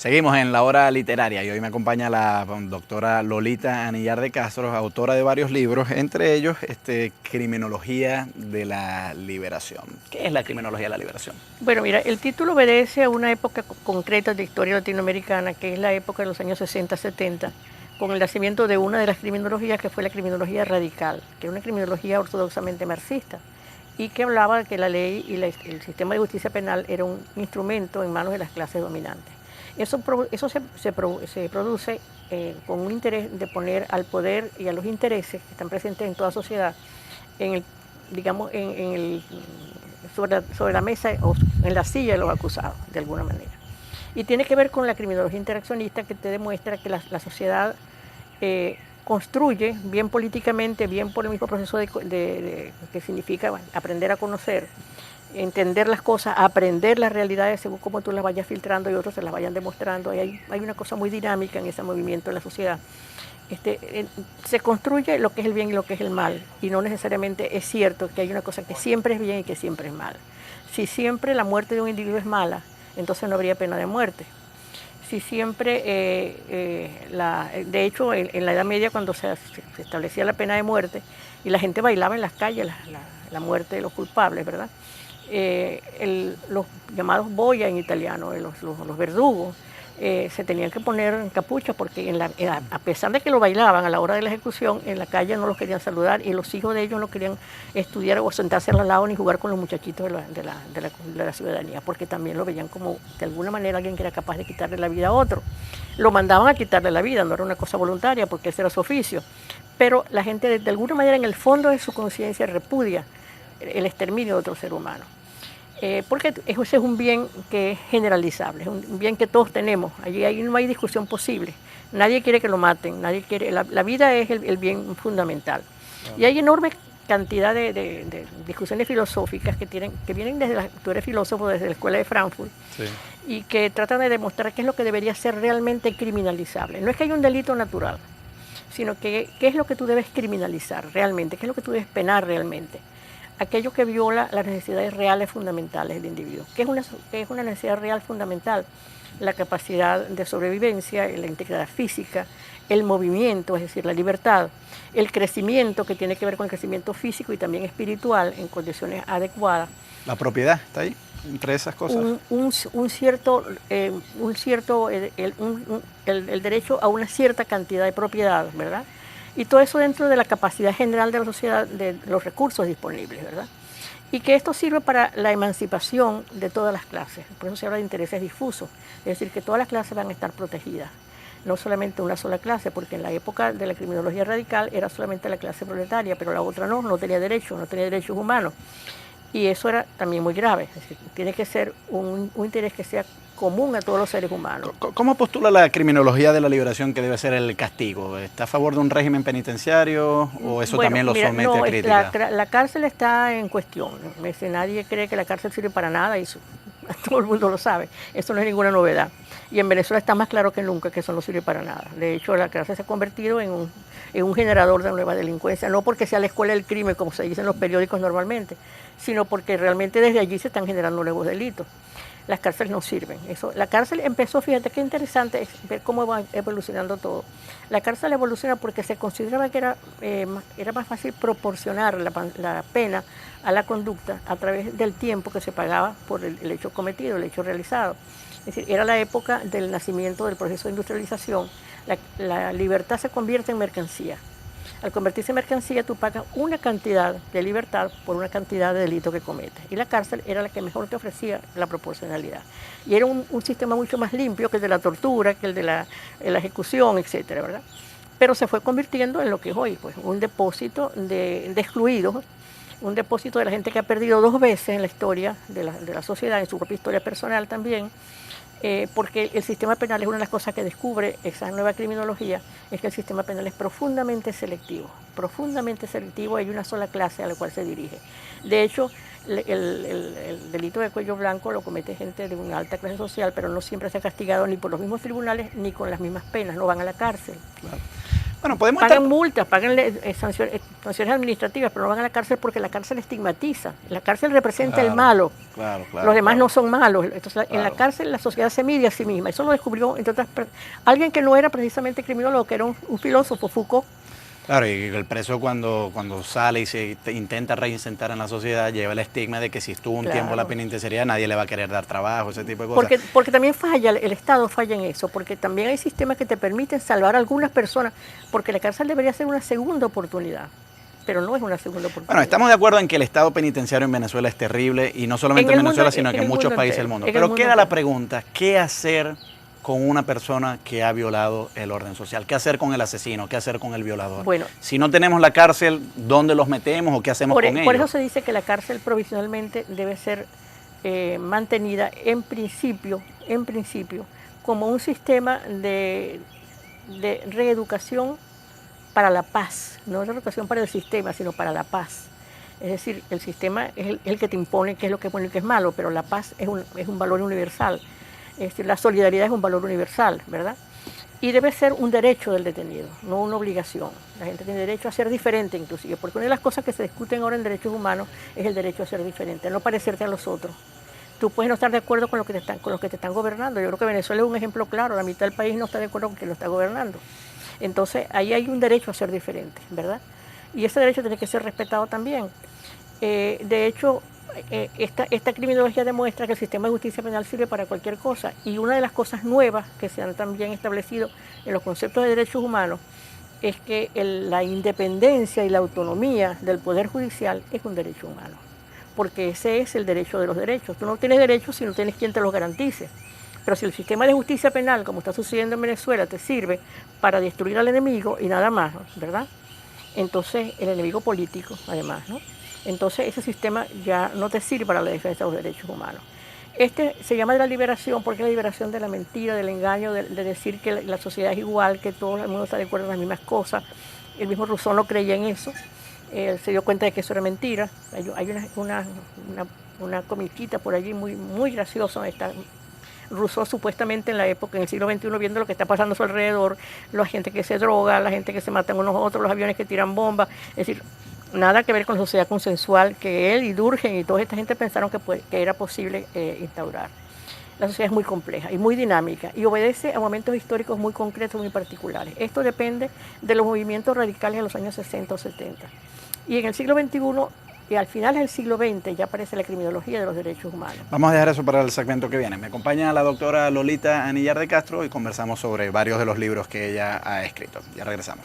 Seguimos en la hora literaria y hoy me acompaña la doctora Lolita Anillar de Castro, autora de varios libros, entre ellos Criminología de la Liberación. ¿Qué es la criminología de la liberación? Bueno, mira, el título obedece a una época concreta de historia latinoamericana, que es la época de los años 60-70, con el nacimiento de una de las criminologías que fue la criminología radical, que era una criminología ortodoxamente marxista, y que hablaba de que la ley y el sistema de justicia penal era un instrumento en manos de las clases dominantes. Eso se produce con un interés de poner al poder y a los intereses que están presentes en toda sociedad en el, digamos, sobre la mesa o en la silla de los acusados, de alguna manera. Y tiene que ver con la criminología interaccionista, que te demuestra que la sociedad construye, bien políticamente, bien por el mismo proceso que significa aprender a conocer, entender las cosas, aprender las realidades según cómo tú las vayas filtrando y otros se las vayan demostrando. Hay una cosa muy dinámica en ese movimiento en la sociedad. Se construye lo que es el bien y lo que es el mal, y no necesariamente es cierto que hay una cosa que siempre es bien y que siempre es mal. Si siempre la muerte de un individuo es mala, entonces no habría pena de muerte. Si siempre, de hecho, en la Edad Media, cuando se establecía la pena de muerte y la gente bailaba en las calles la muerte de los culpables, ¿verdad? Los llamados boya en italiano, los verdugos, se tenían que poner capuchas porque a pesar de que lo bailaban a la hora de la ejecución, en la calle no los querían saludar y los hijos de ellos no querían estudiar o sentarse al lado ni jugar con los muchachitos de la ciudadanía, porque también lo veían como de alguna manera alguien que era capaz de quitarle la vida a otro. Lo mandaban a quitarle la vida, no era una cosa voluntaria porque ese era su oficio, pero la gente de alguna manera en el fondo de su conciencia repudia el exterminio de otro ser humano. Porque ese es un bien que es generalizable, es un bien que todos tenemos, allí no hay discusión posible, nadie quiere que lo maten, nadie quiere, la vida es el bien fundamental. Claro. Y hay enorme cantidad de discusiones filosóficas que vienen desde tú eres filósofo desde la Escuela de Frankfurt, sí, y que tratan de demostrar qué es lo que debería ser realmente criminalizable. No es que haya un delito natural, sino que qué es lo que tú debes criminalizar realmente, qué es lo que tú debes penar realmente. Aquello que viola las necesidades reales fundamentales del individuo. ¿Qué es una necesidad real fundamental? La capacidad de sobrevivencia, la integridad física, el movimiento, es decir, la libertad, el crecimiento, que tiene que ver con el crecimiento físico y también espiritual en condiciones adecuadas. ¿La propiedad está ahí, entre esas cosas? El derecho a una cierta cantidad de propiedad, ¿verdad? Y todo eso dentro de la capacidad general de la sociedad, de los recursos disponibles, ¿verdad? Y que esto sirve para la emancipación de todas las clases. Por eso se habla de intereses difusos, es decir, que todas las clases van a estar protegidas, no solamente una sola clase, porque en la época de la criminología radical era solamente la clase proletaria, pero la otra no tenía derechos, no tenía derechos humanos. Y eso era también muy grave, es decir, tiene que ser un interés que sea común a todos los seres humanos. ¿Cómo postula la criminología de la liberación que debe ser el castigo? ¿Está a favor de un régimen penitenciario o eso también lo somete a crítica? La cárcel está en cuestión. Nadie cree que la cárcel sirve para nada y todo el mundo lo sabe. Eso no es ninguna novedad. Y en Venezuela está más claro que nunca que eso no sirve para nada. De hecho, la cárcel se ha convertido en un generador de nueva delincuencia, no porque sea la escuela del crimen, como se dice en los periódicos normalmente, sino porque realmente desde allí se están generando nuevos delitos. Las cárceles no sirven. La cárcel empezó, fíjate qué interesante es ver cómo va evolucionando todo. La cárcel evoluciona porque se consideraba que era más fácil proporcionar la pena a la conducta a través del tiempo que se pagaba por el hecho cometido, el hecho realizado. Es decir, era la época del nacimiento del proceso de industrialización. La libertad se convierte en mercancía. Al convertirse en mercancía, tú pagas una cantidad de libertad por una cantidad de delito que cometes. Y la cárcel era la que mejor te ofrecía la proporcionalidad. Y era un sistema mucho más limpio que el de la tortura, que el de la ejecución, etcétera, ¿verdad? Pero se fue convirtiendo en lo que es hoy, pues, un depósito de excluidos, un depósito de la gente que ha perdido 2 veces en la historia de la sociedad, en su propia historia personal también, porque el sistema penal es una de las cosas que descubre esa nueva criminología, es que el sistema penal es profundamente selectivo, hay una sola clase a la cual se dirige. De hecho, el delito de cuello blanco lo comete gente de una alta clase social, pero no siempre se ha castigado ni por los mismos tribunales ni con las mismas penas, no van a la cárcel. Claro. Bueno, podemos Pagan multas, pagan sanciones administrativas, pero no van a la cárcel porque la cárcel estigmatiza. La cárcel representa el malo. Claro, Los demás claro. no son malos. Entonces, en la cárcel la sociedad se mide a sí misma. Eso lo descubrió, entre otras alguien que no era precisamente criminólogo, que era un filósofo, Foucault. Claro, y el preso cuando sale y se intenta reinsertar en la sociedad lleva el estigma de que si estuvo un tiempo en la penitenciaría nadie le va a querer dar trabajo, ese tipo de cosas. Porque también falla, el Estado falla en eso, porque también hay sistemas que te permiten salvar a algunas personas, porque la cárcel debería ser una segunda oportunidad, pero no es una segunda oportunidad. Bueno, estamos de acuerdo en que el estado penitenciario en Venezuela es terrible, y no solamente en Venezuela, sino que en muchos países del mundo. Pero queda la pregunta, ¿qué hacer con una persona que ha violado el orden social? ¿Qué hacer con el asesino? ¿Qué hacer con el violador? Bueno, si no tenemos la cárcel, ¿dónde los metemos o qué hacemos con ellos? Por eso se dice que la cárcel provisionalmente debe ser mantenida en principio, como un sistema de reeducación para la paz, no reeducación para el sistema, sino para la paz. Es decir, el sistema es el que te impone qué es lo que es bueno y qué es malo, pero la paz es un valor universal. Es decir, la solidaridad es un valor universal, ¿verdad? Y debe ser un derecho del detenido, no una obligación. La gente tiene derecho a ser diferente inclusive, porque una de las cosas que se discuten ahora en derechos humanos es el derecho a ser diferente, a no parecerte a los otros. Tú puedes no estar de acuerdo con los que te están gobernando. Yo creo que Venezuela es un ejemplo claro, la mitad del país no está de acuerdo con quien lo está gobernando. Entonces, ahí hay un derecho a ser diferente, ¿verdad? Y ese derecho tiene que ser respetado también. De hecho, esta criminología demuestra que el sistema de justicia penal sirve para cualquier cosa, y una de las cosas nuevas que se han también establecido en los conceptos de derechos humanos es que la independencia y la autonomía del Poder Judicial es un derecho humano, porque ese es el derecho de los derechos. Tú no tienes derechos si no tienes quien te los garantice. Pero si el sistema de justicia penal, como está sucediendo en Venezuela, te sirve para destruir al enemigo y nada más, ¿verdad? Entonces, el enemigo político, además, ¿no? Entonces, ese sistema ya no te sirve para la defensa de los derechos humanos. Este se llama de la liberación porque es la liberación de la mentira, del engaño, de decir que la sociedad es igual, que todo el mundo está de acuerdo en las mismas cosas. El mismo Rousseau no creía en eso. Se dio cuenta de que eso era mentira. Hay una comiquita por allí muy graciosa. Rousseau supuestamente en la época, en el siglo XXI, viendo lo que está pasando a su alrededor, la gente que se droga, la gente que se matan unos a otros, los aviones que tiran bombas, es decir, nada que ver con la sociedad consensual que él y Durkheim y toda esta gente pensaron que era posible instaurar. La sociedad es muy compleja y muy dinámica y obedece a momentos históricos muy concretos, muy particulares. Esto depende de los movimientos radicales de los años 60 o 70. Y en el siglo XXI y al final del siglo XX ya aparece la criminología de los derechos humanos. Vamos a dejar eso para el segmento que viene. Me acompaña la doctora Lolita Anillar de Castro y conversamos sobre varios de los libros que ella ha escrito. Ya regresamos.